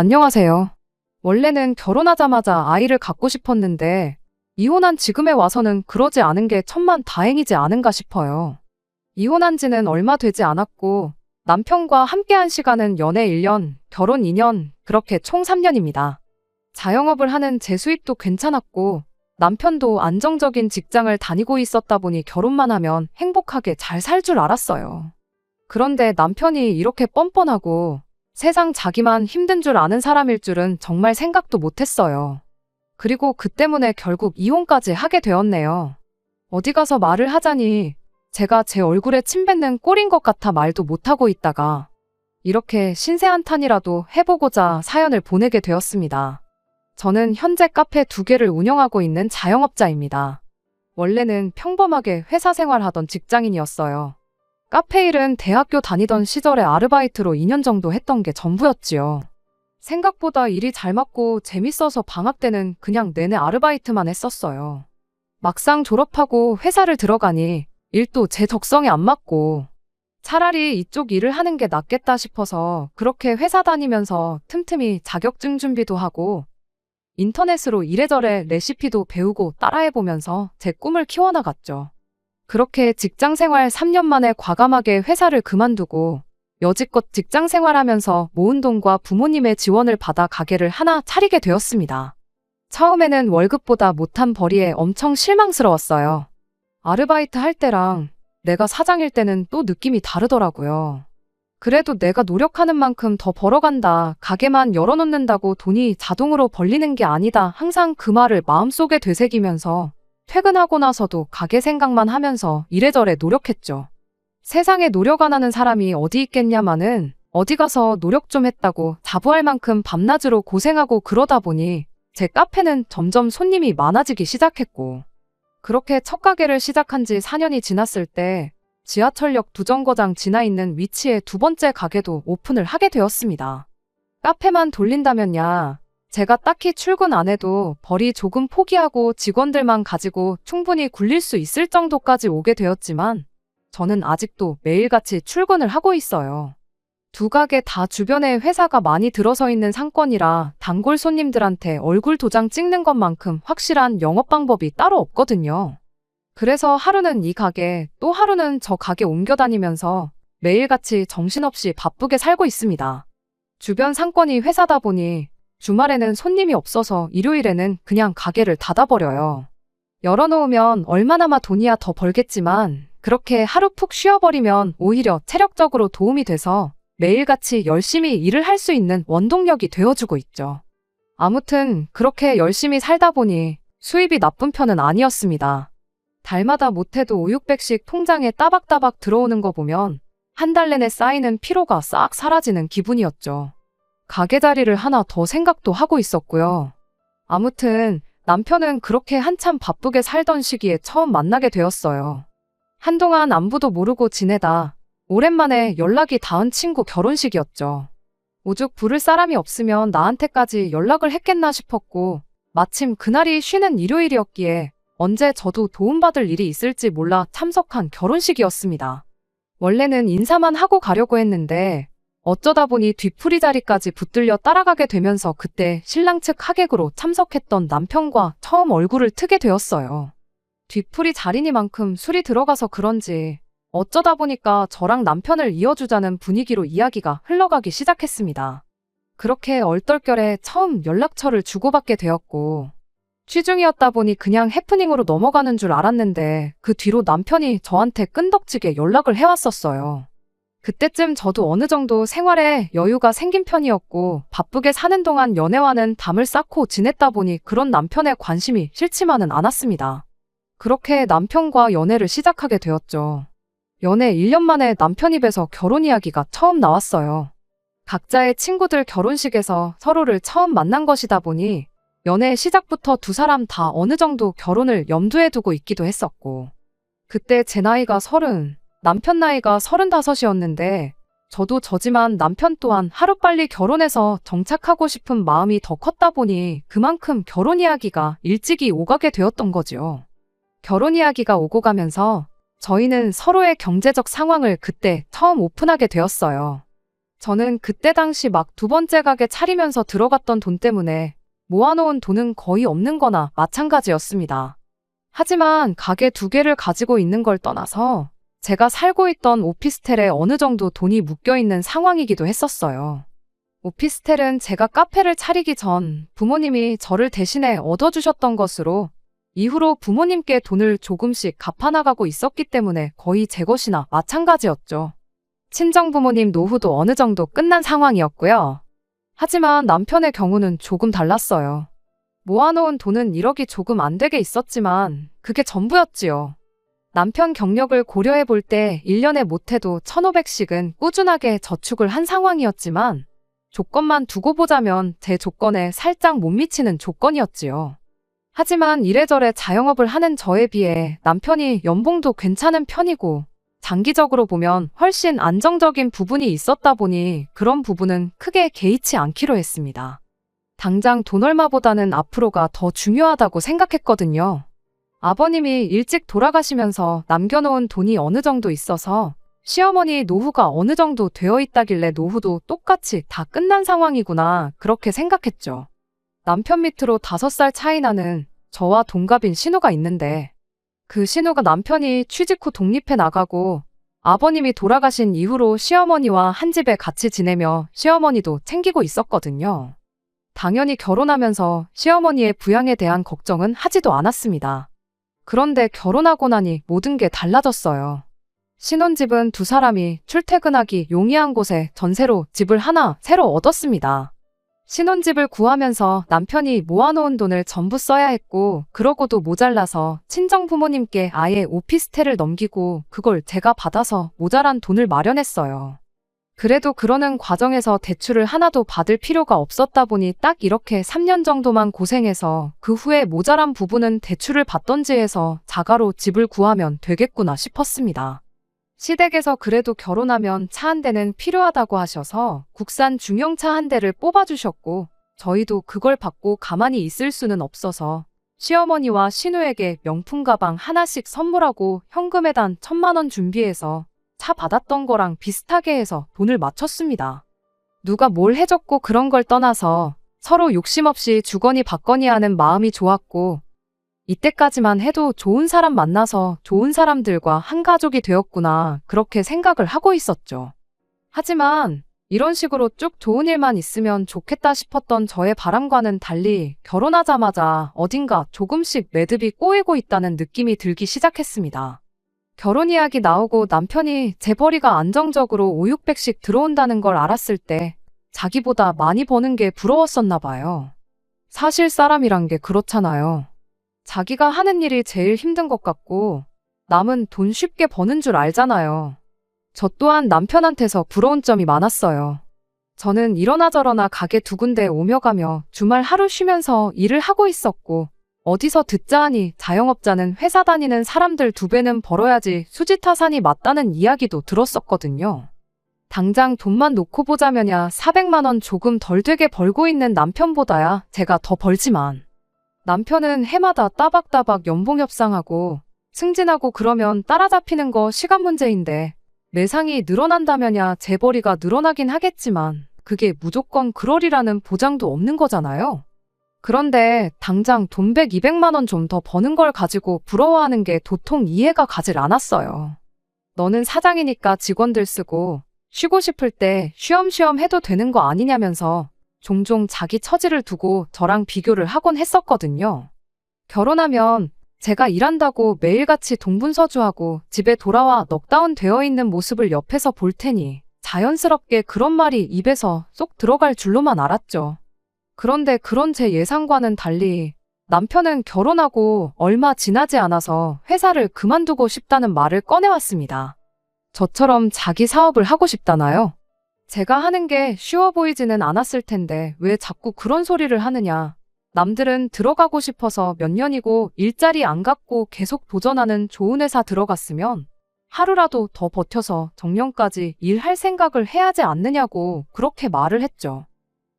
안녕하세요. 원래는 결혼하자마자 아이를 갖고 싶었는데, 이혼한 지금에 와서는 그러지 않은 게 천만다행이지 않은가 싶어요. 이혼한 지는 얼마 되지 않았고, 남편과 함께한 시간은 연애 1년, 결혼 2년, 그렇게 총 3년입니다. 자영업을 하는 제 수입도 괜찮았고, 남편도 안정적인 직장을 다니고 있었다 보니 결혼만 하면 행복하게 잘 살 줄 알았어요. 그런데 남편이 이렇게 뻔뻔하고 세상 자기만 힘든 줄 아는 사람일 줄은 정말 생각도 못했어요. 그리고 그 때문에 결국 이혼까지 하게 되었네요. 어디 가서 말을 하자니 제가 제 얼굴에 침 뱉는 꼴인 것 같아 말도 못하고 있다가 이렇게 신세한탄이라도 해보고자 사연을 보내게 되었습니다. 저는 현재 카페 2개를 운영하고 있는 자영업자입니다. 원래는 평범하게 회사 생활하던 직장인이었어요. 카페 일은 대학교 다니던 시절에 아르바이트로 2년 정도 했던 게 전부였지요. 생각보다 일이 잘 맞고 재밌어서 방학 때는 그냥 내내 아르바이트만 했었어요. 막상 졸업하고 회사를 들어가니 일도 제 적성에 안 맞고 차라리 이쪽 일을 하는 게 낫겠다 싶어서 그렇게 회사 다니면서 틈틈이 자격증 준비도 하고 인터넷으로 이래저래 레시피도 배우고 따라해보면서 제 꿈을 키워나갔죠. 그렇게 직장 생활 3년 만에 과감하게 회사를 그만두고 여지껏 직장 생활하면서 모은 돈과 부모님의 지원을 받아 가게를 하나 차리게 되었습니다. 처음에는 월급보다 못한 벌이에 엄청 실망스러웠어요. 아르바이트 할 때랑 내가 사장일 때는 또 느낌이 다르더라고요. 그래도 내가 노력하는 만큼 더 벌어간다. 가게만 열어놓는다고 돈이 자동으로 벌리는 게 아니다. 항상 그 말을 마음속에 되새기면서 퇴근하고 나서도 가게 생각만 하면서 이래저래 노력했죠. 세상에 노력 안 하는 사람이 어디 있겠냐마는 어디 가서 노력 좀 했다고 자부할 만큼 밤낮으로 고생하고 그러다 보니 제 카페는 점점 손님이 많아지기 시작했고 그렇게 첫 가게를 시작한 지 4년이 지났을 때 지하철역 두 정거장 지나 있는 위치에 2번째 가게도 오픈을 하게 되었습니다. 카페만 돌린다면야 제가 딱히 출근 안 해도 벌이 조금 포기하고 직원들만 가지고 충분히 굴릴 수 있을 정도까지 오게 되었지만 저는 아직도 매일같이 출근을 하고 있어요. 2가게 다 주변에 회사가 많이 들어서 있는 상권이라 단골 손님들한테 얼굴 도장 찍는 것만큼 확실한 영업 방법이 따로 없거든요. 그래서 하루는 이 가게, 또 하루는 저 가게 옮겨 다니면서 매일같이 정신없이 바쁘게 살고 있습니다. 주변 상권이 회사다 보니 주말에는 손님이 없어서 일요일에는 그냥 가게를 닫아버려요. 열어놓으면 얼마나마 돈이야 더 벌겠지만 그렇게 하루 푹 쉬어버리면 오히려 체력적으로 도움이 돼서 매일같이 열심히 일을 할 수 있는 원동력이 되어주고 있죠. 아무튼 그렇게 열심히 살다 보니 수입이 나쁜 편은 아니었습니다. 달마다 못해도 5,600씩 통장에 따박따박 들어오는 거 보면 한 달 내내 쌓이는 피로가 싹 사라지는 기분이었죠. 가게 자리를 하나 더 생각도 하고 있었고요. 아무튼 남편은 그렇게 한참 바쁘게 살던 시기에 처음 만나게 되었어요. 한동안 안부도 모르고 지내다 오랜만에 연락이 닿은 친구 결혼식이었죠. 오죽 부를 사람이 없으면 나한테까지 연락을 했겠나 싶었고 마침 그날이 쉬는 일요일이었기에 언제 저도 도움받을 일이 있을지 몰라 참석한 결혼식이었습니다. 원래는 인사만 하고 가려고 했는데 어쩌다 보니 뒤풀이 자리까지 붙들려 따라가게 되면서 그때 신랑 측 하객으로 참석했던 남편과 처음 얼굴을 트게 되었어요. 뒤풀이 자리니만큼 술이 들어가서 그런지 어쩌다 보니까 저랑 남편을 이어주자는 분위기로 이야기가 흘러가기 시작했습니다. 그렇게 얼떨결에 처음 연락처를 주고받게 되었고 취중이었다 보니 그냥 해프닝으로 넘어가는 줄 알았는데 그 뒤로 남편이 저한테 끈덕지게 연락을 해왔었어요. 그때쯤 저도 어느 정도 생활에 여유가 생긴 편이었고 바쁘게 사는 동안 연애와는 담을 쌓고 지냈다 보니 그런 남편의 관심이 싫지만은 않았습니다. 그렇게 남편과 연애를 시작하게 되었죠. 연애 1년 만에 남편 입에서 결혼 이야기가 처음 나왔어요. 각자의 친구들 결혼식에서 서로를 처음 만난 것이다 보니 연애 시작부터 2사람 다 어느 정도 결혼을 염두에 두고 있기도 했었고 그때 제 나이가 30, 남편 나이가 35이었는데 저도 저지만 남편 또한 하루빨리 결혼해서 정착하고 싶은 마음이 더 컸다 보니 그만큼 결혼 이야기가 일찍이 오가게 되었던 거죠. 결혼 이야기가 오고 가면서 저희는 서로의 경제적 상황을 그때 처음 오픈하게 되었어요. 저는 그때 당시 막 두 번째 가게 차리면서 들어갔던 돈 때문에 모아놓은 돈은 거의 없는 거나 마찬가지였습니다. 하지만 가게 두 개를 가지고 있는 걸 떠나서 제가 살고 있던 오피스텔에 어느 정도 돈이 묶여 있는 상황이기도 했었어요. 오피스텔은 제가 카페를 차리기 전 부모님이 저를 대신에 얻어주셨던 것으로 이후로 부모님께 돈을 조금씩 갚아나가고 있었기 때문에 거의 제 것이나 마찬가지였죠. 친정 부모님 노후도 어느 정도 끝난 상황이었고요. 하지만 남편의 경우는 조금 달랐어요. 모아놓은 돈은 1억이 조금 안 되게 있었지만 그게 전부였지요. 남편 경력을 고려해 볼 때 1년에 못해도 1,500씩은 꾸준하게 저축을 한 상황이었지만 조건만 두고 보자면 제 조건에 살짝 못 미치는 조건이었지요. 하지만 이래저래 자영업을 하는 저에 비해 남편이 연봉도 괜찮은 편이고 장기적으로 보면 훨씬 안정적인 부분이 있었다 보니 그런 부분은 크게 개의치 않기로 했습니다. 당장 돈 얼마보다는 앞으로가 더 중요하다고 생각했거든요. 아버님이 일찍 돌아가시면서 남겨놓은 돈이 어느 정도 있어서 시어머니 노후가 어느 정도 되어 있다길래 노후도 똑같이 다 끝난 상황이구나 그렇게 생각했죠. 남편 밑으로 5살 차이 나는 저와 동갑인 신우가 있는데 그 신우가 남편이 취직 후 독립해 나가고 아버님이 돌아가신 이후로 시어머니와 한 집에 같이 지내며 시어머니도 챙기고 있었거든요. 당연히 결혼하면서 시어머니의 부양에 대한 걱정은 하지도 않았습니다. 그런데 결혼하고 나니 모든 게 달라졌어요. 신혼집은 두 사람이 출퇴근하기 용이한 곳에 전세로 집을 하나 새로 얻었습니다. 신혼집을 구하면서 남편이 모아놓은 돈을 전부 써야 했고 그러고도 모자라서 친정 부모님께 아예 오피스텔을 넘기고 그걸 제가 받아서 모자란 돈을 마련했어요. 그래도 그러는 과정에서 대출을 하나도 받을 필요가 없었다 보니 딱 이렇게 3년 정도만 고생해서 그 후에 모자란 부분은 대출을 받던지 해서 자가로 집을 구하면 되겠구나 싶었습니다. 시댁에서 그래도 결혼하면 차 한 대는 필요하다고 하셔서 국산 중형차 한 대를 뽑아주셨고 저희도 그걸 받고 가만히 있을 수는 없어서 시어머니와 신우에게 명품 가방 하나씩 선물하고 현금에 단 1,000만 원 준비해서 차 받았던 거랑 비슷하게 해서 돈을 맞췄습니다. 누가 뭘 해줬고 그런 걸 떠나서 서로 욕심 없이 주거니 받거니 하는 마음이 좋았고 이때까지만 해도 좋은 사람 만나서 좋은 사람들과 한 가족이 되었구나 그렇게 생각을 하고 있었죠. 하지만 이런 식으로 쭉 좋은 일만 있으면 좋겠다 싶었던 저의 바람과는 달리 결혼하자마자 어딘가 조금씩 매듭이 꼬이고 있다는 느낌이 들기 시작했습니다. 결혼 이야기 나오고 남편이 재벌이가 안정적으로 5,600씩 들어온다는 걸 알았을 때 자기보다 많이 버는 게 부러웠었나 봐요. 사실 사람이란 게 그렇잖아요. 자기가 하는 일이 제일 힘든 것 같고 남은 돈 쉽게 버는 줄 알잖아요. 저 또한 남편한테서 부러운 점이 많았어요. 저는 이러나 저러나 가게 두 군데 오며 가며 주말 하루 쉬면서 일을 하고 있었고 어디서 듣자 하니 자영업자는 회사 다니는 사람들 2배는 벌어야지 수지타산이 맞다는 이야기도 들었었거든요. 당장 돈만 놓고 보자면야 400만 원 조금 덜 되게 벌고 있는 남편보다야 제가 더 벌지만 남편은 해마다 따박따박 연봉 협상하고 승진하고 그러면 따라잡히는 거 시간 문제인데 매상이 늘어난다면야 재벌이가 늘어나긴 하겠지만 그게 무조건 그러리라는 보장도 없는 거잖아요. 그런데 당장 돈 100, 200만 원 좀 더 버는 걸 가지고 부러워하는 게 도통 이해가 가질 않았어요. 너는 사장이니까 직원들 쓰고 쉬고 싶을 때 쉬엄쉬엄 해도 되는 거 아니냐면서 종종 자기 처지를 두고 저랑 비교를 하곤 했었거든요. 결혼하면 제가 일한다고 매일같이 동분서주하고 집에 돌아와 넉다운 되어 있는 모습을 옆에서 볼 테니 자연스럽게 그런 말이 입에서 쏙 들어갈 줄로만 알았죠. 그런데 그런 제 예상과는 달리 남편은 결혼하고 얼마 지나지 않아서 회사를 그만두고 싶다는 말을 꺼내왔습니다. 저처럼 자기 사업을 하고 싶다나요? 제가 하는 게 쉬워 보이지는 않았을 텐데 왜 자꾸 그런 소리를 하느냐. 남들은 들어가고 싶어서 몇 년이고 일자리 안 갖고 계속 도전하는 좋은 회사 들어갔으면 하루라도 더 버텨서 정년까지 일할 생각을 해야 하지 않느냐고 그렇게 말을 했죠.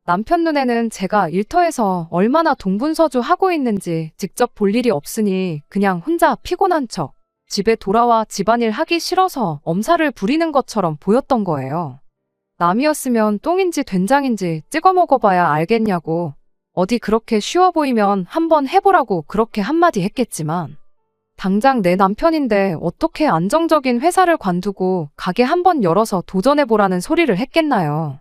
남편 눈에는 제가 일터에서 얼마나 동분서주 하고 있는지 직접 볼 일이 없으니 그냥 혼자 피곤한 척 집에 돌아와 집안일 하기 싫어서 엄살을 부리는 것처럼 보였던 거예요. 남이었으면 똥인지 된장인지 찍어 먹어봐야 알겠냐고. 어디 그렇게 쉬워 보이면 한번 해보라고 그렇게 한마디 했겠지만 당장 내 남편인데 어떻게 안정적인 회사를 관두고 가게 한번 열어서 도전해보라는 소리를 했겠나요.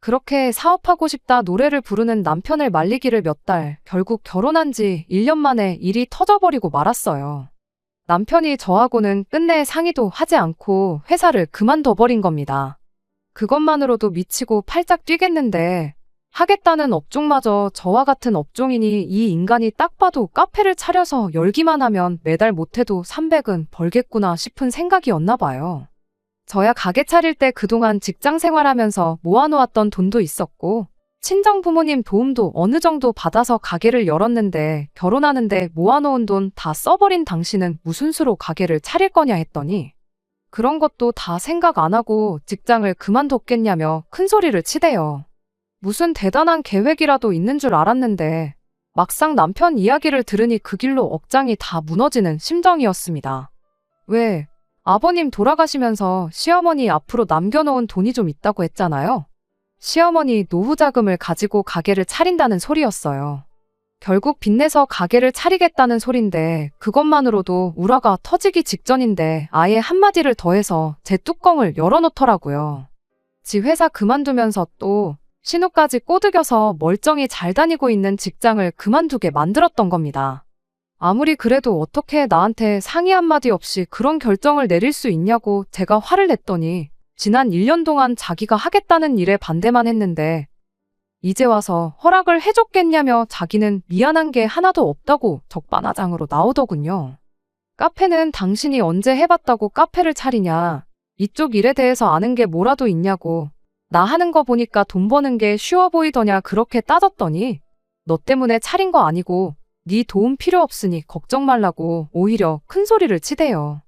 그렇게 사업하고 싶다 노래를 부르는 남편을 말리기를 몇 달, 결국 결혼한 지 1년 만에 일이 터져버리고 말았어요. 남편이 저하고는 끝내 상의도 하지 않고 회사를 그만둬버린 겁니다. 그것만으로도 미치고 팔짝 뛰겠는데 하겠다는 업종마저 저와 같은 업종이니 이 인간이 딱 봐도 카페를 차려서 열기만 하면 매달 못해도 300은 벌겠구나 싶은 생각이었나 봐요. 저야 가게 차릴 때 그동안 직장 생활하면서 모아놓았던 돈도 있었고 친정 부모님 도움도 어느 정도 받아서 가게를 열었는데 결혼하는데 모아놓은 돈 다 써버린 당신은 무슨 수로 가게를 차릴 거냐 했더니 그런 것도 다 생각 안 하고 직장을 그만뒀겠냐며 큰 소리를 치대요. 무슨 대단한 계획이라도 있는 줄 알았는데 막상 남편 이야기를 들으니 그 길로 억장이 다 무너지는 심정이었습니다. 왜? 아버님 돌아가시면서 시어머니 앞으로 남겨놓은 돈이 좀 있다고 했잖아요. 시어머니 노후 자금을 가지고 가게를 차린다는 소리였어요. 결국 빚내서 가게를 차리겠다는 소린데 그것만으로도 우라가 터지기 직전인데 아예 한마디를 더해서 제 뚜껑을 열어놓더라고요. 지 회사 그만두면서 또 신우까지 꼬드겨서 멀쩡히 잘 다니고 있는 직장을 그만두게 만들었던 겁니다. 아무리 그래도 어떻게 나한테 상의 한마디 없이 그런 결정을 내릴 수 있냐고 제가 화를 냈더니 지난 1년 동안 자기가 하겠다는 일에 반대만 했는데 이제 와서 허락을 해줬겠냐며 자기는 미안한 게 하나도 없다고 적반하장으로 나오더군요. 카페는 당신이 언제 해봤다고 카페를 차리냐. 이쪽 일에 대해서 아는 게 뭐라도 있냐고. 나 하는 거 보니까 돈 버는 게 쉬워 보이더냐 그렇게 따졌더니 너 때문에 차린 거 아니고 네 도움 필요 없으니 걱정 말라고 오히려 큰 소리를 치대요.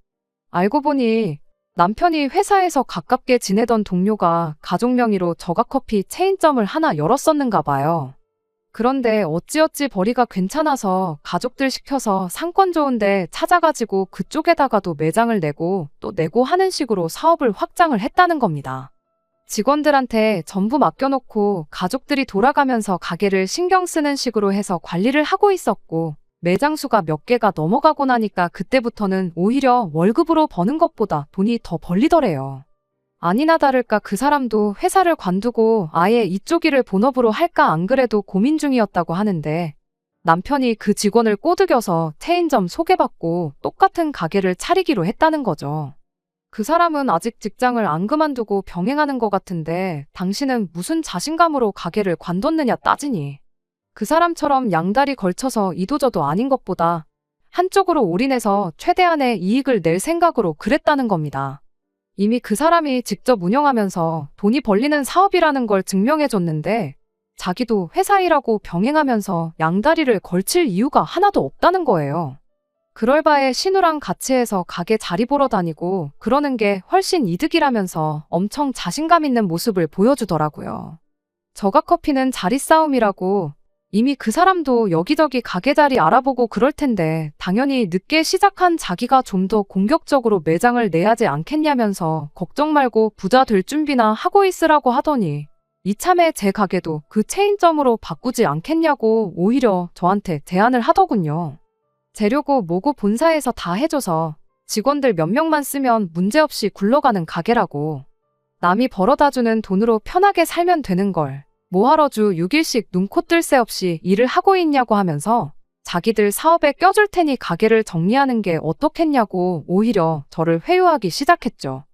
알고 보니 남편이 회사에서 가깝게 지내던 동료가 가족 명의로 저가커피 체인점을 하나 열었었는가 봐요. 그런데 어찌어찌 벌이가 괜찮아서 가족들 시켜서 상권 좋은데 찾아가지고 그쪽에다가도 매장을 내고 또 내고 하는 식으로 사업을 확장을 했다는 겁니다. 직원들한테 전부 맡겨놓고 가족들이 돌아가면서 가게를 신경 쓰는 식으로 해서 관리를 하고 있었고 매장 수가 몇 개가 넘어가고 나니까 그때부터는 오히려 월급으로 버는 것보다 돈이 더 벌리더래요. 아니나 다를까 그 사람도 회사를 관두고 아예 이쪽 일을 본업으로 할까 안 그래도 고민 중이었다고 하는데 남편이 그 직원을 꼬드겨서 체인점 소개받고 똑같은 가게를 차리기로 했다는 거죠. 그 사람은 아직 직장을 안 그만두고 병행하는 것 같은데 당신은 무슨 자신감으로 가게를 관뒀느냐 따지니 그 사람처럼 양다리 걸쳐서 이도저도 아닌 것보다 한쪽으로 올인해서 최대한의 이익을 낼 생각으로 그랬다는 겁니다. 이미 그 사람이 직접 운영하면서 돈이 벌리는 사업이라는 걸 증명해줬는데 자기도 회사 일하고 병행하면서 양다리를 걸칠 이유가 하나도 없다는 거예요. 그럴 바에 신우랑 같이 해서 가게 자리 보러 다니고 그러는 게 훨씬 이득이라면서 엄청 자신감 있는 모습을 보여주더라고요. 저가커피는 자리 싸움이라고 이미 그 사람도 여기저기 가게 자리 알아보고 그럴 텐데 당연히 늦게 시작한 자기가 좀 더 공격적으로 매장을 내야지 않겠냐면서 걱정 말고 부자 될 준비나 하고 있으라고 하더니 이참에 제 가게도 그 체인점으로 바꾸지 않겠냐고 오히려 저한테 제안을 하더군요. 재료고 뭐고 본사에서 다 해줘서 직원들 몇 명만 쓰면 문제없이 굴러가는 가게라고. 남이 벌어다주는 돈으로 편하게 살면 되는 걸 뭐하러 주 6일씩 눈코 뜰 새 없이 일을 하고 있냐고 하면서 자기들 사업에 껴줄 테니 가게를 정리하는 게 어떻겠냐고 오히려 저를 회유하기 시작했죠.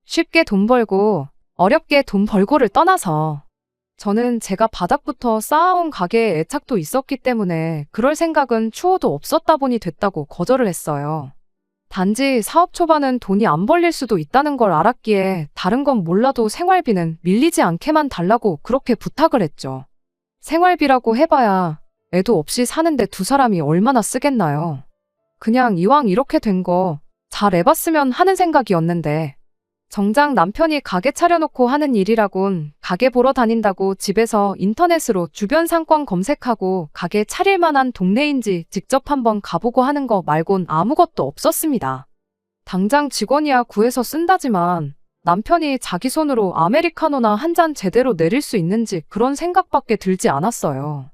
쉽게 돈 벌고 어렵게 돈 벌고를 떠나서 저는 제가 바닥부터 쌓아온 가게에 애착도 있었기 때문에 그럴 생각은 추호도 없었다 보니 됐다고 거절을 했어요. 단지 사업 초반은 돈이 안 벌릴 수도 있다는 걸 알았기에 다른 건 몰라도 생활비는 밀리지 않게만 달라고 그렇게 부탁을 했죠. 생활비라고 해봐야 애도 없이 사는데 두 사람이 얼마나 쓰겠나요. 그냥 이왕 이렇게 된 거 잘 해봤으면 하는 생각이었는데 정작 남편이 가게 차려놓고 하는 일이라곤 가게 보러 다닌다고 집에서 인터넷으로 주변 상권 검색하고 가게 차릴 만한 동네인지 직접 한번 가보고 하는 거 말곤 아무것도 없었습니다. 당장 직원이야 구해서 쓴다지만 남편이 자기 손으로 아메리카노나 한 잔 제대로 내릴 수 있는지 그런 생각밖에 들지 않았어요.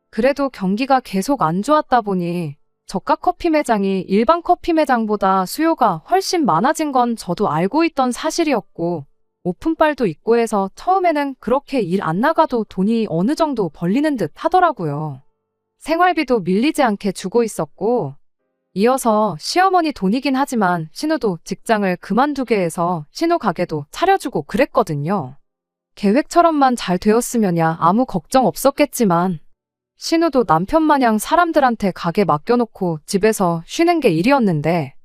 그래도 경기가 계속 안 좋았다 보니 저가 커피 매장이 일반 커피 매장보다 수요가 훨씬 많아진 건 저도 알고 있던 사실이었고, 오픈빨도 있고 해서 처음에는 그렇게 일 안 나가도 돈이 어느 정도 벌리는 듯 하더라고요. 생활비도 밀리지 않게 주고 있었고, 이어서 시어머니 돈이긴 하지만 신우도 직장을 그만두게 해서 신우 가게도 차려주고 그랬거든요. 계획처럼만 잘 되었으면야 아무 걱정 없었겠지만, 신우도 남편 마냥 사람들한테 가게 맡겨놓고 집에서 쉬는 게 일이었는데,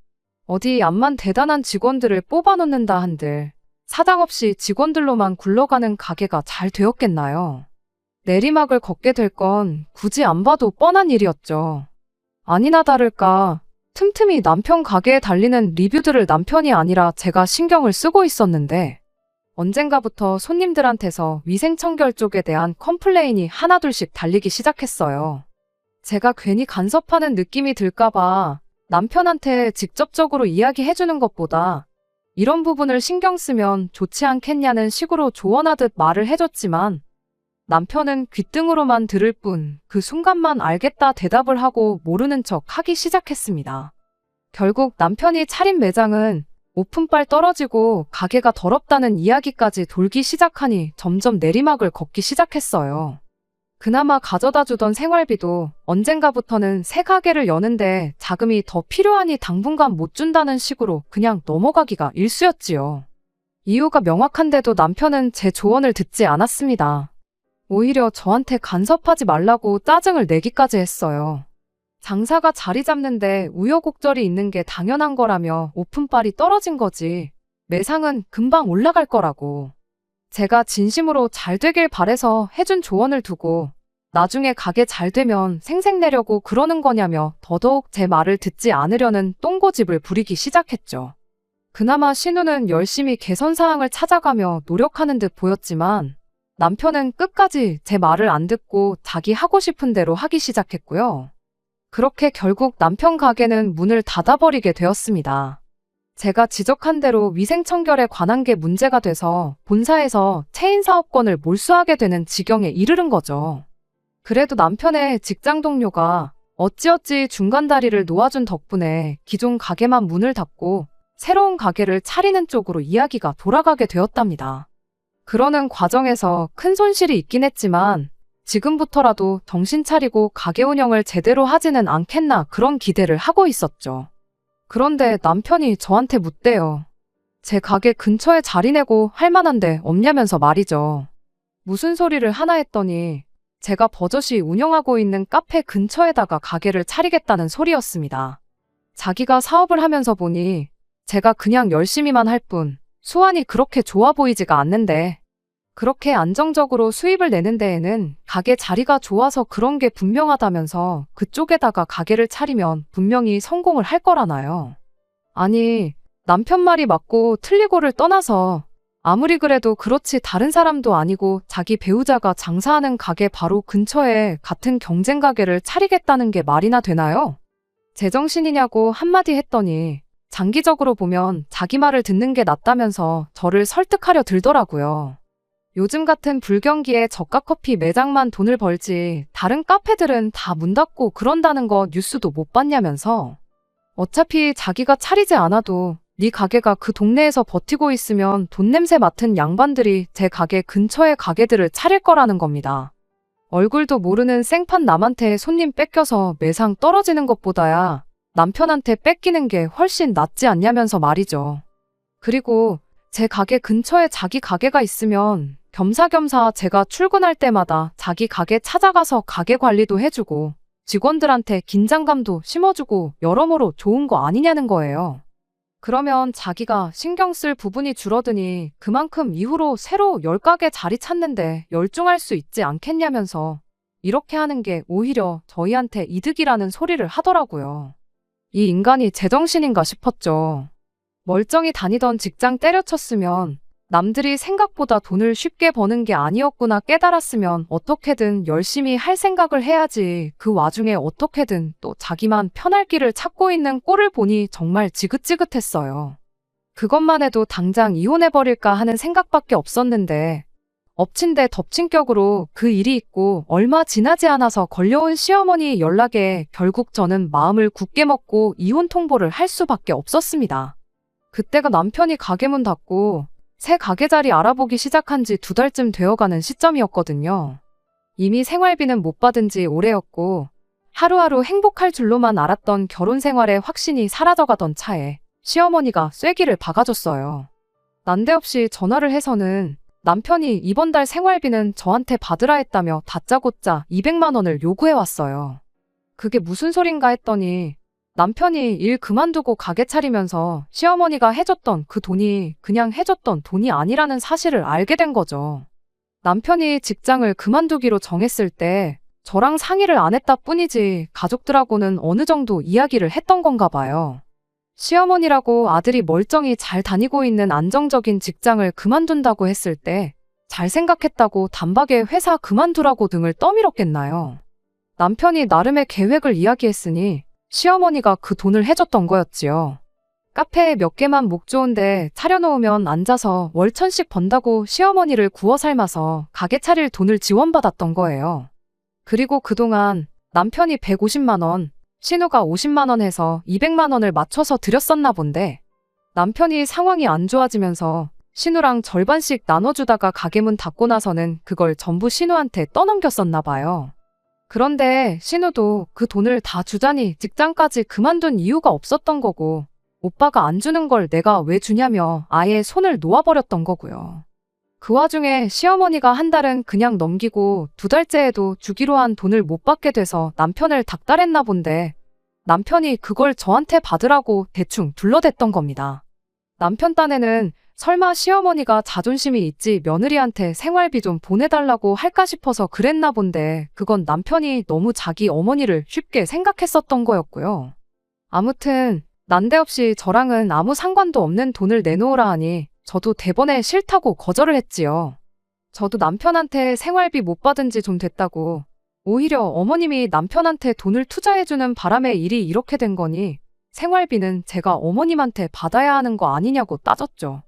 어디 암만 대단한 직원들을 뽑아놓는다 한들 사장 없이 직원들로만 굴러가는 가게가 잘 되었겠나요? 내리막을 걷게 될 건 굳이 안 봐도 뻔한 일이었죠. 아니나 다를까 틈틈이 남편 가게에 달리는 리뷰들을 남편이 아니라 제가 신경을 쓰고 있었는데, 언젠가부터 손님들한테서 위생청결 쪽에 대한 컴플레인이 하나둘씩 달리기 시작했어요. 제가 괜히 간섭하는 느낌이 들까봐 남편한테 직접적으로 이야기해주는 것보다 이런 부분을 신경 쓰면 좋지 않겠냐는 식으로 조언하듯 말을 해줬지만, 남편은 귓등으로만 들을 뿐 그 순간만 알겠다 대답을 하고 모르는 척 하기 시작했습니다. 결국 남편이 차린 매장은 오픈빨 떨어지고 가게가 더럽다는 이야기까지 돌기 시작하니 점점 내리막을 걷기 시작했어요. 그나마 가져다 주던 생활비도 언젠가부터는 새 가게를 여는데 자금이 더 필요하니 당분간 못 준다는 식으로 그냥 넘어가기가 일쑤였지요. 이유가 명확한데도 남편은 제 조언을 듣지 않았습니다. 오히려 저한테 간섭하지 말라고 짜증을 내기까지 했어요. 장사가 자리 잡는데 우여곡절이 있는 게 당연한 거라며 오픈빨이 떨어진 거지 매상은 금방 올라갈 거라고. 제가 진심으로 잘 되길 바래서 해준 조언을 두고 나중에 가게 잘 되면 생색내려고 그러는 거냐며 더더욱 제 말을 듣지 않으려는 똥고집을 부리기 시작했죠. 그나마 신우는 열심히 개선 사항을 찾아가며 노력하는 듯 보였지만, 남편은 끝까지 제 말을 안 듣고 자기 하고 싶은 대로 하기 시작했고요. 그렇게 결국 남편 가게는 문을 닫아버리게 되었습니다. 제가 지적한 대로 위생청결에 관한 게 문제가 돼서 본사에서 체인사업권을 몰수하게 되는 지경에 이르른 거죠. 그래도 남편의 직장 동료가 어찌어찌 중간다리를 놓아준 덕분에 기존 가게만 문을 닫고 새로운 가게를 차리는 쪽으로 이야기가 돌아가게 되었답니다. 그러는 과정에서 큰 손실이 있긴 했지만 지금부터라도 정신 차리고 가게 운영을 제대로 하지는 않겠나 그런 기대를 하고 있었죠. 그런데 남편이 저한테 묻대요. 제 가게 근처에 자리 내고 할 만한데 없냐면서 말이죠. 무슨 소리를 하나 했더니 제가 버젓이 운영하고 있는 카페 근처에다가 가게를 차리겠다는 소리였습니다. 자기가 사업을 하면서 보니 제가 그냥 열심히만 할 뿐 수완이 그렇게 좋아 보이지가 않는데, 그렇게 안정적으로 수입을 내는 데에는 가게 자리가 좋아서 그런 게 분명하다면서 그쪽에다가 가게를 차리면 분명히 성공을 할 거라나요. 아니, 남편 말이 맞고 틀리고를 떠나서 아무리 그래도 그렇지 다른 사람도 아니고 자기 배우자가 장사하는 가게 바로 근처에 같은 경쟁 가게를 차리겠다는 게 말이나 되나요? 제정신이냐고 한마디 했더니 장기적으로 보면 자기 말을 듣는 게 낫다면서 저를 설득하려 들더라고요. 요즘 같은 불경기에 저가 커피 매장만 돈을 벌지 다른 카페들은 다 문 닫고 그런다는 거 뉴스도 못 봤냐면서. 어차피 자기가 차리지 않아도 네 가게가 그 동네에서 버티고 있으면 돈 냄새 맡은 양반들이 제 가게 근처의 가게들을 차릴 거라는 겁니다. 얼굴도 모르는 생판 남한테 손님 뺏겨서 매상 떨어지는 것보다야 남편한테 뺏기는 게 훨씬 낫지 않냐면서 말이죠. 그리고 제 가게 근처에 자기 가게가 있으면 겸사겸사 제가 출근할 때마다 자기 가게 찾아가서 가게 관리도 해주고 직원들한테 긴장감도 심어주고 여러모로 좋은 거 아니냐는 거예요. 그러면 자기가 신경 쓸 부분이 줄어드니 그만큼 이후로 새로 10가게 자리 찾는데 열중할 수 있지 않겠냐면서 이렇게 하는 게 오히려 저희한테 이득이라는 소리를 하더라고요. 이 인간이 제정신인가 싶었죠. 멀쩡히 다니던 직장 때려쳤으면 남들이 생각보다 돈을 쉽게 버는 게 아니었구나 깨달았으면 어떻게든 열심히 할 생각을 해야지. 그 와중에 어떻게든 또 자기만 편할 길을 찾고 있는 꼴을 보니 정말 지긋지긋했어요. 그것만 해도 당장 이혼해버릴까 하는 생각밖에 없었는데 엎친 데 덮친 격으로 그 일이 있고 얼마 지나지 않아서 걸려온 시어머니 연락에 결국 저는 마음을 굳게 먹고 이혼 통보를 할 수밖에 없었습니다. 그때가 남편이 가게 문 닫고 새 가게 자리 알아보기 시작한 지 2달쯤 되어가는 시점이었거든요. 이미 생활비는 못 받은 지 오래였고 하루하루 행복할 줄로만 알았던 결혼 생활의 확신이 사라져가던 차에 시어머니가 쐐기를 박아줬어요. 난데없이 전화를 해서는 남편이 이번 달 생활비는 저한테 받으라 했다며 다짜고짜 200만 원을 요구해왔어요. 그게 무슨 소린가 했더니 남편이 일 그만두고 가게 차리면서 시어머니가 해줬던 그 돈이 그냥 해줬던 돈이 아니라는 사실을 알게 된 거죠. 남편이 직장을 그만두기로 정했을 때 저랑 상의를 안 했다 뿐이지 가족들하고는 어느 정도 이야기를 했던 건가 봐요. 시어머니라고 아들이 멀쩡히 잘 다니고 있는 안정적인 직장을 그만둔다고 했을 때 잘 생각했다고 단박에 회사 그만두라고 등을 떠밀었겠나요? 남편이 나름의 계획을 이야기했으니 시어머니가 그 돈을 해줬던 거였지요. 카페에 몇 개만 목 좋은데 차려놓으면 앉아서 월 1,000씩 번다고 시어머니를 구워 삶아서 가게 차릴 돈을 지원받았던 거예요. 그리고 그동안 남편이 150만 원, 신우가 50만 원 해서 200만 원을 맞춰서 드렸었나 본데 남편이 상황이 안 좋아지면서 신우랑 절반씩 나눠주다가 가게 문 닫고 나서는 그걸 전부 신우한테 떠넘겼었나 봐요. 그런데 신우도 그 돈을 다 주자니 직장까지 그만둔 이유가 없었던 거고 오빠가 안 주는 걸 내가 왜 주냐며 아예 손을 놓아버렸던 거고요. 그 와중에 시어머니가 한 달은 그냥 넘기고 2달째에도 주기로 한 돈을 못 받게 돼서 남편을 닥달했나 본데 남편이 그걸 저한테 받으라고 대충 둘러댔던 겁니다. 남편 딴에는 설마 시어머니가 자존심이 있지 며느리한테 생활비 좀 보내달라고 할까 싶어서 그랬나 본데 그건 남편이 너무 자기 어머니를 쉽게 생각했었던 거였고요. 아무튼 난데없이 저랑은 아무 상관도 없는 돈을 내놓으라 하니 저도 대번에 싫다고 거절을 했지요. 저도 남편한테 생활비 못 받은 지 좀 됐다고 오히려 어머님이 남편한테 돈을 투자해주는 바람에 일이 이렇게 된 거니 생활비는 제가 어머님한테 받아야 하는 거 아니냐고 따졌죠.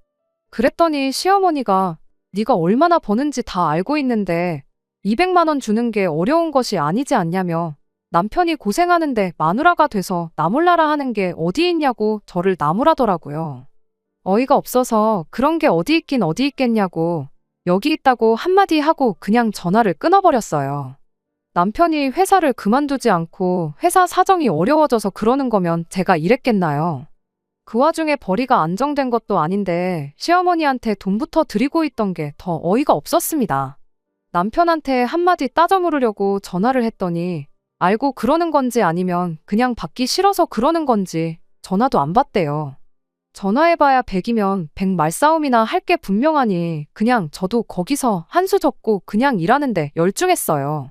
그랬더니 시어머니가 네가 얼마나 버는지 다 알고 있는데 200만 원 주는 게 어려운 것이 아니지 않냐며 남편이 고생하는데 마누라가 돼서 나몰라라 하는 게 어디 있냐고 저를 나무라더라고요. 어이가 없어서 그런 게 어디 있긴 어디 있겠냐고 여기 있다고 한마디 하고 그냥 전화를 끊어버렸어요. 남편이 회사를 그만두지 않고 회사 사정이 어려워져서 그러는 거면 제가 이랬겠나요? 그 와중에 벌이가 안정된 것도 아닌데 시어머니한테 돈부터 드리고 있던 게 더 어이가 없었습니다. 남편한테 한마디 따져 물으려고 전화를 했더니 알고 그러는 건지 아니면 그냥 받기 싫어서 그러는 건지 전화도 안 받대요. 전화해봐야 100이면 100 말싸움이나 할 게 분명하니 그냥 저도 거기서 한 수 접고 그냥 일하는데 열중했어요.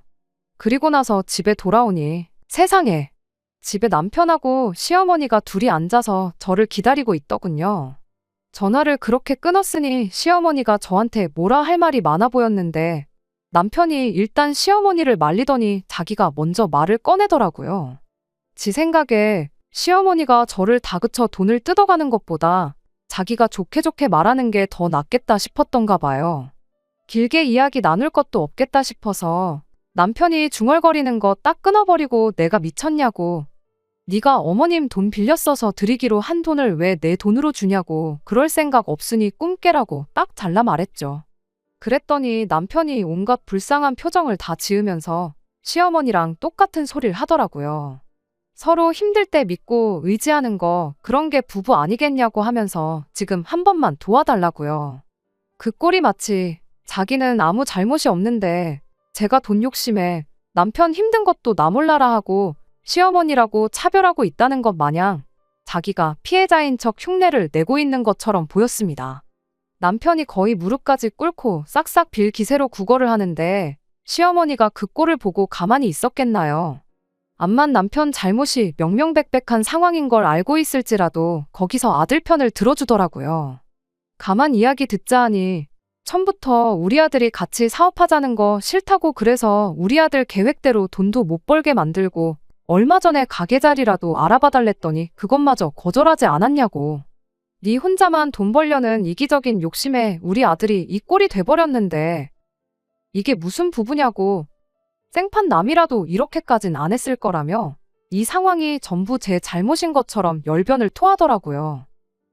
그리고 나서 집에 돌아오니 세상에 집에 남편하고 시어머니가 둘이 앉아서 저를 기다리고 있더군요. 전화를 그렇게 끊었으니 시어머니가 저한테 뭐라 할 말이 많아 보였는데 남편이 일단 시어머니를 말리더니 자기가 먼저 말을 꺼내더라고요. 지 생각에 시어머니가 저를 다그쳐 돈을 뜯어가는 것보다 자기가 좋게 좋게 말하는 게 더 낫겠다 싶었던가 봐요. 길게 이야기 나눌 것도 없겠다 싶어서 남편이 중얼거리는 거 딱 끊어버리고 내가 미쳤냐고 네가 어머님 돈 빌려 써서 드리기로 한 돈을 왜 내 돈으로 주냐고 그럴 생각 없으니 꿈 깨라고 딱 잘라 말했죠. 그랬더니 남편이 온갖 불쌍한 표정을 다 지으면서 시어머니랑 똑같은 소리를 하더라고요. 서로 힘들 때 믿고 의지하는 거 그런 게 부부 아니겠냐고 하면서 지금 한 번만 도와달라고요. 그 꼴이 마치 자기는 아무 잘못이 없는데 제가 돈 욕심에 남편 힘든 것도 나 몰라라 하고 시어머니라고 차별하고 있다는 것 마냥 자기가 피해자인 척 흉내를 내고 있는 것처럼 보였습니다. 남편이 거의 무릎까지 꿇고 싹싹 빌 기세로 구걸을 하는데 시어머니가 그 꼴을 보고 가만히 있었겠나요? 암만 남편 잘못이 명명백백한 상황인 걸 알고 있을지라도 거기서 아들 편을 들어주더라고요. 가만 이야기 듣자 하니 처음부터 우리 아들이 같이 사업하자는 거 싫다고 그래서 우리 아들 계획대로 돈도 못 벌게 만들고 얼마 전에 가게 자리라도 알아봐 달랬더니 그것마저 거절하지 않았냐고. 네 혼자만 돈 벌려는 이기적인 욕심에 우리 아들이 이 꼴이 돼버렸는데 이게 무슨 부부냐고. 생판 남이라도 이렇게까진 안 했을 거라며 이 상황이 전부 제 잘못인 것처럼 열변을 토하더라고요.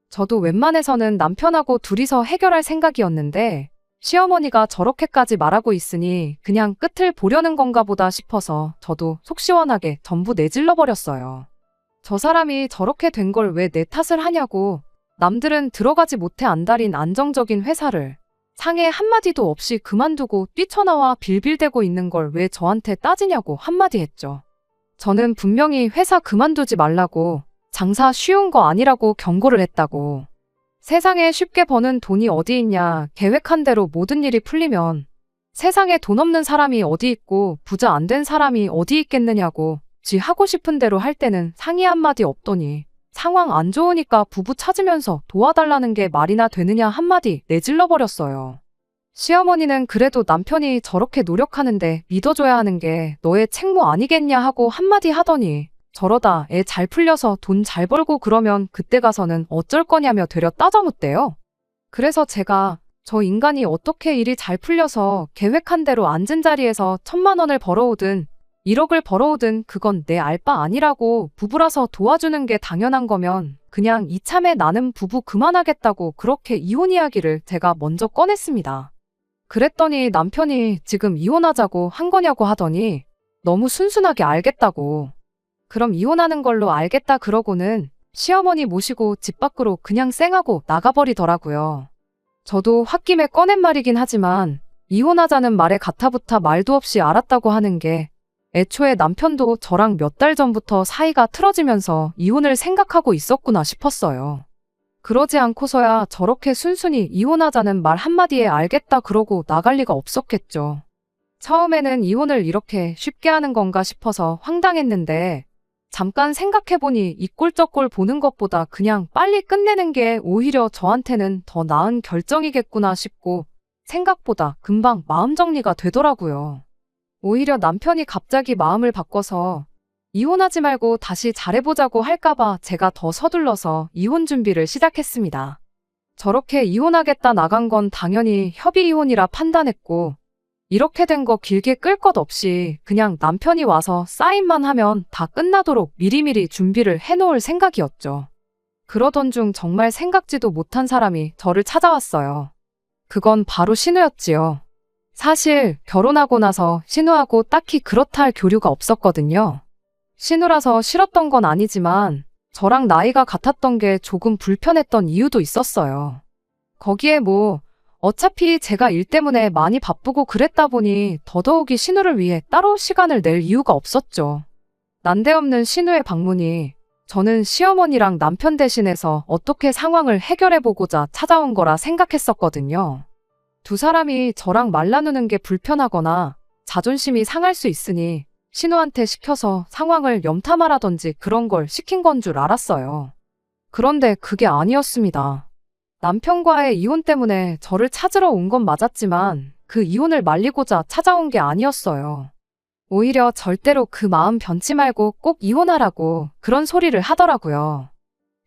저도 웬만해서는 남편하고 둘이서 해결할 생각이었는데 시어머니가 저렇게까지 말하고 있으니 그냥 끝을 보려는 건가 보다 싶어서 저도 속 시원하게 전부 내질러 버렸어요. 저 사람이 저렇게 된 걸 왜 내 탓을 하냐고. 남들은 들어가지 못해 안달인 안정적인 회사를 상해 한마디도 없이 그만두고 뛰쳐나와 빌빌대고 있는 걸 왜 저한테 따지냐고 한마디 했죠. 저는 분명히 회사 그만두지 말라고, 장사 쉬운 거 아니라고 경고를 했다고. 세상에 쉽게 버는 돈이 어디 있냐. 계획한 대로 모든 일이 풀리면 세상에 돈 없는 사람이 어디 있고 부자 안 된 사람이 어디 있겠느냐고. 지 하고 싶은 대로 할 때는 상의 한마디 없더니 상황 안 좋으니까 부부 찾으면서 도와달라는 게 말이나 되느냐 한마디 내질러 버렸어요. 시어머니는 그래도 남편이 저렇게 노력하는데 믿어줘야 하는 게 너의 책무 아니겠냐 하고 한마디 하더니 저러다 애 잘 풀려서 돈 잘 벌고 그러면 그때 가서는 어쩔 거냐며 되려 따져묻대요. 그래서 제가 저 인간이 어떻게 일이 잘 풀려서 계획한 대로 앉은 자리에서 1,000만 원을 벌어오든 1억을 벌어오든 그건 내 알 바 아니라고. 부부라서 도와주는 게 당연한 거면 그냥 이참에 나는 부부 그만하겠다고 그렇게 이혼 이야기를 제가 먼저 꺼냈습니다. 그랬더니 남편이 지금 이혼하자고 한 거냐고 하더니 너무 순순하게 알겠다고. 그럼 이혼하는 걸로 알겠다 그러고는 시어머니 모시고 집 밖으로 그냥 쌩하고 나가버리더라고요. 저도 홧김에 꺼낸 말이긴 하지만 이혼하자는 말에 가타부타 말도 없이 알았다고 하는 게 애초에 남편도 저랑 몇 달 전부터 사이가 틀어지면서 이혼을 생각하고 있었구나 싶었어요. 그러지 않고서야 저렇게 순순히 이혼하자는 말 한마디에 알겠다 그러고 나갈 리가 없었겠죠. 처음에는 이혼을 이렇게 쉽게 하는 건가 싶어서 황당했는데 잠깐 생각해보니 이 꼴 저 꼴 보는 것보다 그냥 빨리 끝내는 게 오히려 저한테는 더 나은 결정이겠구나 싶고 생각보다 금방 마음 정리가 되더라고요. 오히려 남편이 갑자기 마음을 바꿔서 이혼하지 말고 다시 잘해보자고 할까봐 제가 더 서둘러서 이혼 준비를 시작했습니다. 저렇게 이혼하겠다 나간 건 당연히 협의 이혼이라 판단했고 이렇게 된 거 길게 끌 것 없이 그냥 남편이 와서 사인만 하면 다 끝나도록 미리미리 준비를 해놓을 생각이었죠. 그러던 중 정말 생각지도 못한 사람이 저를 찾아왔어요. 그건 바로 신우였지요. 사실 결혼하고 나서 신우하고 딱히 그렇다 할 교류가 없었거든요. 신우라서 싫었던 건 아니지만 저랑 나이가 같았던 게 조금 불편했던 이유도 있었어요. 거기에 뭐 어차피 제가 일 때문에 많이 바쁘고 그랬다 보니 더더욱이 신우를 위해 따로 시간을 낼 이유가 없었죠. 난데없는 신우의 방문이 저는 시어머니랑 남편 대신해서 어떻게 상황을 해결해보고자 찾아온 거라 생각했었거든요. 두 사람이 저랑 말 나누는 게 불편하거나 자존심이 상할 수 있으니 신우한테 시켜서 상황을 염탐하라든지 그런 걸 시킨 건 줄 알았어요. 그런데 그게 아니었습니다. 남편과의 이혼 때문에 저를 찾으러 온 건 맞았지만 그 이혼을 말리고자 찾아온 게 아니었어요. 오히려 절대로 그 마음 변치 말고 꼭 이혼하라고 그런 소리를 하더라고요.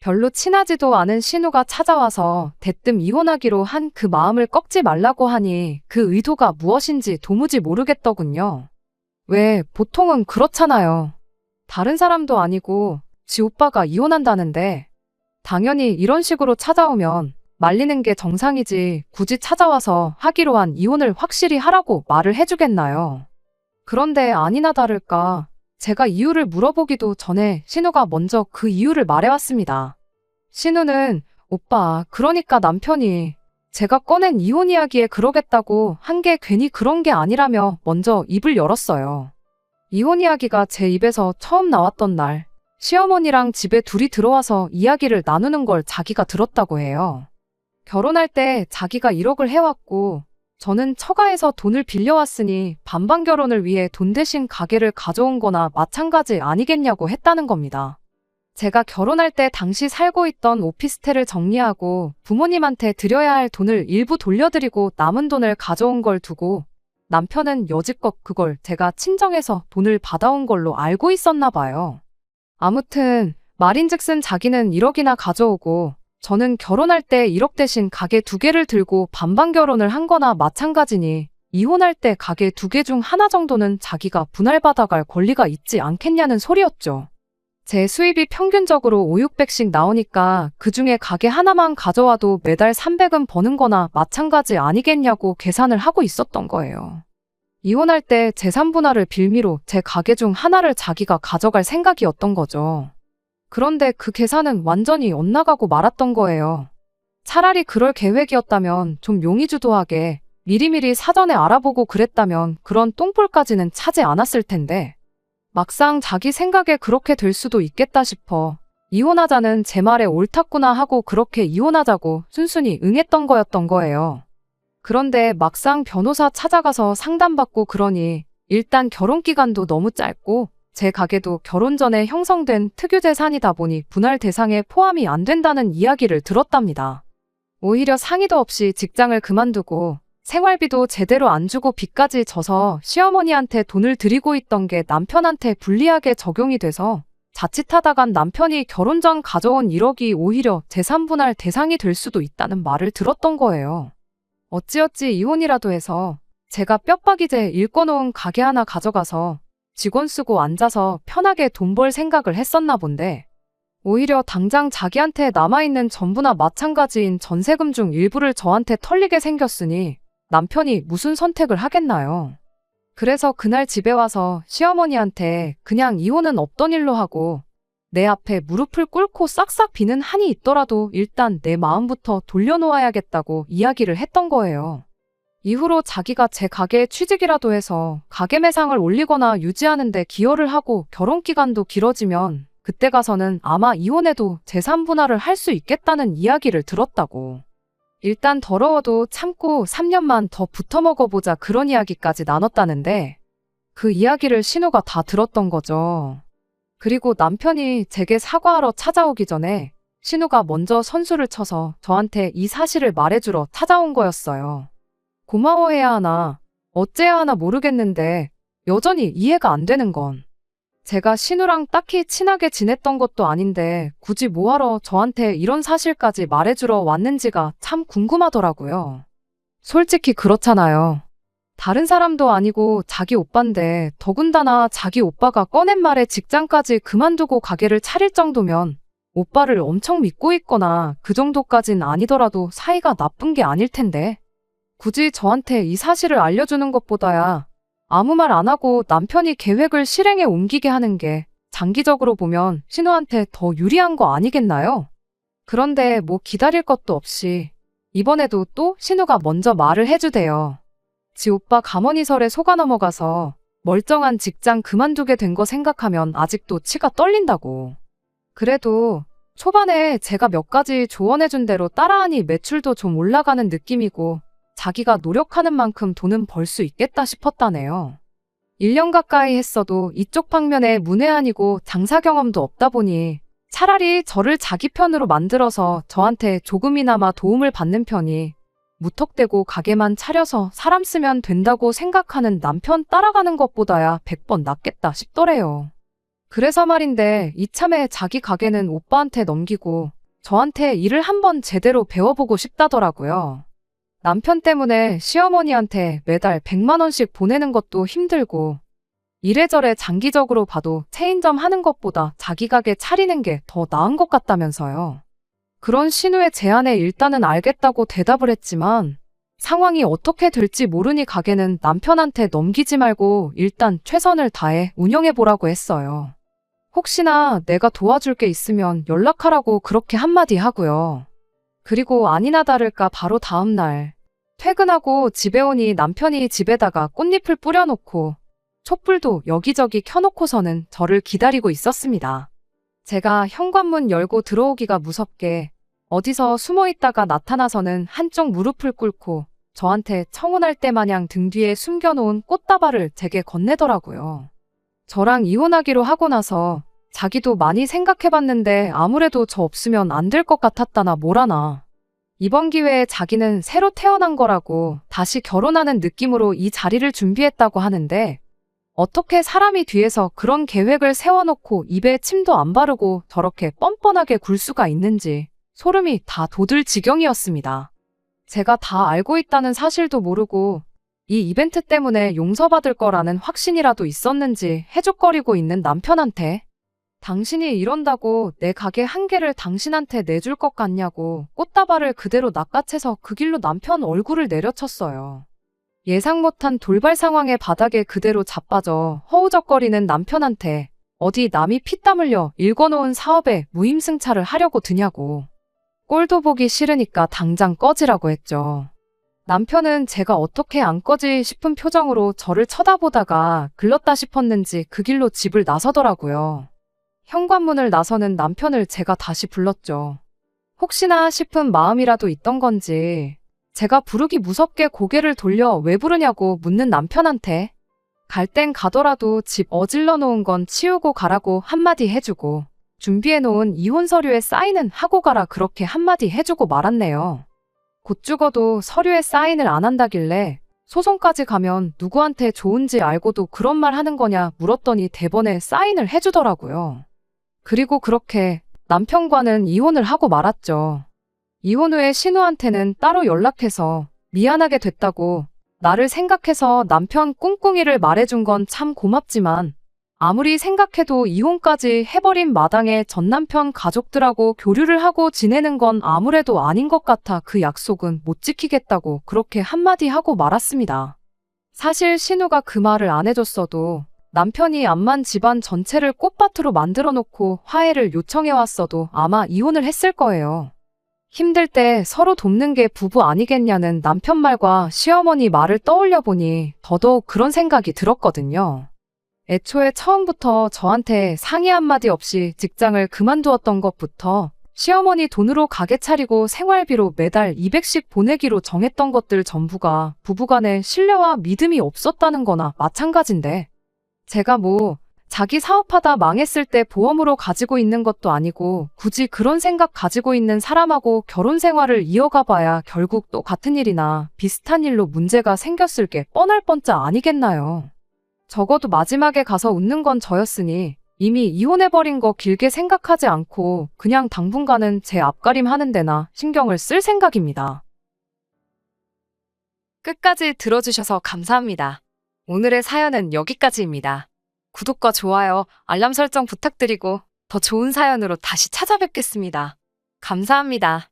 별로 친하지도 않은 신우가 찾아와서 대뜸 이혼하기로 한 그 마음을 꺾지 말라고 하니 그 의도가 무엇인지 도무지 모르겠더군요. 왜 보통은 그렇잖아요. 다른 사람도 아니고 지 오빠가 이혼한다는데 당연히 이런 식으로 찾아오면 말리는 게 정상이지 굳이 찾아와서 하기로 한 이혼을 확실히 하라고 말을 해주겠나요? 그런데 아니나 다를까 제가 이유를 물어보기도 전에 신우가 먼저 그 이유를 말해왔습니다. 신우는 오빠 그러니까 남편이 제가 꺼낸 이혼 이야기에 그러겠다고 한 게 괜히 그런 게 아니라며 먼저 입을 열었어요. 이혼 이야기가 제 입에서 처음 나왔던 날 시어머니랑 집에 둘이 들어와서 이야기를 나누는 걸 자기가 들었다고 해요. 결혼할 때 자기가 1억을 해왔고 저는 처가에서 돈을 빌려왔으니 반반 결혼을 위해 돈 대신 가게를 가져온 거나 마찬가지 아니겠냐고 했다는 겁니다. 제가 결혼할 때 당시 살고 있던 오피스텔을 정리하고 부모님한테 드려야 할 돈을 일부 돌려드리고 남은 돈을 가져온 걸 두고 남편은 여지껏 그걸 제가 친정에서 돈을 받아온 걸로 알고 있었나 봐요. 아무튼 말인즉슨 자기는 1억이나 가져오고 저는 결혼할 때 1억 대신 가게 2개를 들고 반반 결혼을 한 거나 마찬가지니 이혼할 때 가게 2개 중 하나 정도는 자기가 분할받아갈 권리가 있지 않겠냐는 소리였죠. 제 수입이 평균적으로 5,600씩 나오니까 그중에 가게 하나만 가져와도 매달 300은 버는 거나 마찬가지 아니겠냐고 계산을 하고 있었던 거예요. 이혼할 때 재산 분할을 빌미로 제 가게 중 하나를 자기가 가져갈 생각이었던 거죠. 그런데 그 계산은 완전히 엇나가고 말았던 거예요. 차라리 그럴 계획이었다면 좀 용의주도하게 미리미리 사전에 알아보고 그랬다면 그런 똥볼까지는 차지 않았을 텐데 막상 자기 생각에 그렇게 될 수도 있겠다 싶어 이혼하자는 제 말에 옳았구나 하고 그렇게 이혼하자고 순순히 응했던 거였던 거예요. 그런데 막상 변호사 찾아가서 상담받고 그러니 일단 결혼 기간도 너무 짧고 제 가게도 결혼 전에 형성된 특유재산이다 보니 분할 대상에 포함이 안 된다는 이야기를 들었답니다. 오히려 상의도 없이 직장을 그만두고 생활비도 제대로 안 주고 빚까지 져서 시어머니한테 돈을 드리고 있던 게 남편한테 불리하게 적용이 돼서 자칫하다간 남편이 결혼 전 가져온 1억이 오히려 재산 분할 대상이 될 수도 있다는 말을 들었던 거예요. 어찌어찌 이혼이라도 해서 제가 뼈박이제 일궈놓은 가게 하나 가져가서 직원 쓰고 앉아서 편하게 돈 벌 생각을 했었나 본데 오히려 당장 자기한테 남아있는 전부나 마찬가지인 전세금 중 일부를 저한테 털리게 생겼으니 남편이 무슨 선택을 하겠나요? 그래서 그날 집에 와서 시어머니한테 그냥 이혼은 없던 일로 하고 내 앞에 무릎을 꿇고 싹싹 비는 한이 있더라도 일단 내 마음부터 돌려놓아야겠다고 이야기를 했던 거예요. 이후로 자기가 제 가게에 취직이라도 해서 가게 매상을 올리거나 유지하는 데 기여를 하고 결혼 기간도 길어지면 그때 가서는 아마 이혼해도 재산 분할을 할 수 있겠다는 이야기를 들었다고. 일단 더러워도 참고 3년만 더 붙어 먹어보자 그런 이야기까지 나눴다는데 그 이야기를 신우가 다 들었던 거죠. 그리고 남편이 제게 사과하러 찾아오기 전에 신우가 먼저 선수를 쳐서 저한테 이 사실을 말해주러 찾아온 거였어요. 고마워해야 하나 어째야 하나 모르겠는데 여전히 이해가 안 되는 건 제가 신우랑 딱히 친하게 지냈던 것도 아닌데 굳이 뭐하러 저한테 이런 사실까지 말해주러 왔는지가 참 궁금하더라고요. 솔직히 그렇잖아요. 다른 사람도 아니고 자기 오빠인데 더군다나 자기 오빠가 꺼낸 말에 직장까지 그만두고 가게를 차릴 정도면 오빠를 엄청 믿고 있거나 그 정도까진 아니더라도 사이가 나쁜 게 아닐 텐데 굳이 저한테 이 사실을 알려주는 것보다야 아무 말 안 하고 남편이 계획을 실행에 옮기게 하는 게 장기적으로 보면 신우한테 더 유리한 거 아니겠나요? 그런데 뭐 기다릴 것도 없이 이번에도 또 신우가 먼저 말을 해주대요. 지 오빠 가머니설에 속아 넘어가서 멀쩡한 직장 그만두게 된 거 생각하면 아직도 치가 떨린다고. 그래도 초반에 제가 몇 가지 조언해준 대로 따라하니 매출도 좀 올라가는 느낌이고 자기가 노력하는 만큼 돈은 벌 수 있겠다 싶었다네요. 1년 가까이 했어도 이쪽 방면에 문외한이고 장사 경험도 없다 보니 차라리 저를 자기 편으로 만들어서 저한테 조금이나마 도움을 받는 편이 무턱대고 가게만 차려서 사람 쓰면 된다고 생각하는 남편 따라가는 것보다야 100번 낫겠다 싶더래요. 그래서 말인데 이참에 자기 가게는 오빠한테 넘기고 저한테 일을 한번 제대로 배워보고 싶다더라고요. 남편 때문에 시어머니한테 매달 100만 원씩 보내는 것도 힘들고 이래저래 장기적으로 봐도 체인점 하는 것보다 자기 가게 차리는 게 더 나은 것 같다면서요. 그런 신우의 제안에 일단은 알겠다고 대답을 했지만 상황이 어떻게 될지 모르니 가게는 남편한테 넘기지 말고 일단 최선을 다해 운영해보라고 했어요. 혹시나 내가 도와줄 게 있으면 연락하라고 그렇게 한마디 하고요. 그리고 아니나 다를까 바로 다음 날 퇴근하고 집에 오니 남편이 집에다가 꽃잎을 뿌려놓고 촛불도 여기저기 켜놓고서는 저를 기다리고 있었습니다. 제가 현관문 열고 들어오기가 무섭게 어디서 숨어있다가 나타나서는 한쪽 무릎을 꿇고 저한테 청혼할 때 마냥 등 뒤에 숨겨놓은 꽃다발을 제게 건네더라고요. 저랑 이혼하기로 하고 나서 자기도 많이 생각해봤는데 아무래도 저 없으면 안 될 것 같았다나 뭐라나. 이번 기회에 자기는 새로 태어난 거라고 다시 결혼하는 느낌으로 이 자리를 준비했다고 하는데 어떻게 사람이 뒤에서 그런 계획을 세워놓고 입에 침도 안 바르고 저렇게 뻔뻔하게 굴 수가 있는지 소름이 다 돋을 지경이었습니다. 제가 다 알고 있다는 사실도 모르고 이 이벤트 때문에 용서받을 거라는 확신이라도 있었는지 해죽거리고 있는 남편한테 당신이 이런다고 내 가게 한 개를 당신한테 내줄 것 같냐고 꽃다발을 그대로 낚아채서 그 길로 남편 얼굴을 내려쳤어요. 예상 못한 돌발 상황에 바닥에 그대로 자빠져 허우적거리는 남편한테 어디 남이 피땀 흘려 일궈놓은 사업에 무임승차를 하려고 드냐고. 꼴도 보기 싫으니까 당장 꺼지라고 했죠. 남편은 제가 어떻게 안 꺼지 싶은 표정으로 저를 쳐다보다가 글렀다 싶었는지 그 길로 집을 나서더라고요. 현관문을 나서는 남편을 제가 다시 불렀죠. 혹시나 싶은 마음이라도 있던 건지 제가 부르기 무섭게 고개를 돌려 왜 부르냐고 묻는 남편한테 갈 땐 가더라도 집 어질러 놓은 건 치우고 가라고 한마디 해주고 준비해 놓은 이혼 서류에 사인은 하고 가라 그렇게 한마디 해주고 말았네요. 곧 죽어도 서류에 사인을 안 한다길래 소송까지 가면 누구한테 좋은지 알고도 그런 말 하는 거냐 물었더니 대번에 사인을 해주더라고요. 그리고 그렇게 남편과는 이혼을 하고 말았죠. 이혼 후에 신우한테는 따로 연락해서 미안하게 됐다고 나를 생각해서 남편 꿍꿍이를 말해준 건 참 고맙지만 아무리 생각해도 이혼까지 해버린 마당에 전남편 가족들하고 교류를 하고 지내는 건 아무래도 아닌 것 같아 그 약속은 못 지키겠다고 그렇게 한마디 하고 말았습니다. 사실 신우가 그 말을 안 해줬어도 남편이 암만 집안 전체를 꽃밭으로 만들어 놓고 화해를 요청해왔어도 아마 이혼을 했을 거예요. 힘들 때 서로 돕는 게 부부 아니겠냐는 남편 말과 시어머니 말을 떠올려 보니 더더욱 그런 생각이 들었거든요. 애초에 처음부터 저한테 상의 한마디 없이 직장을 그만두었던 것부터 시어머니 돈으로 가게 차리고 생활비로 매달 200씩 보내기로 정했던 것들 전부가 부부간에 신뢰와 믿음이 없었다는 거나 마찬가지인데 제가 자기 사업하다 망했을 때 보험으로 가지고 있는 것도 아니고 굳이 그런 생각 가지고 있는 사람하고 결혼 생활을 이어가 봐야 결국 또 같은 일이나 비슷한 일로 문제가 생겼을 게 뻔할 뻔짜 아니겠나요? 적어도 마지막에 가서 웃는 건 저였으니 이미 이혼해버린 거 길게 생각하지 않고 그냥 당분간은 제 앞가림 하는 데나 신경을 쓸 생각입니다. 끝까지 들어주셔서 감사합니다. 오늘의 사연은 여기까지입니다. 구독과 좋아요, 알람 설정 부탁드리고 더 좋은 사연으로 다시 찾아뵙겠습니다. 감사합니다.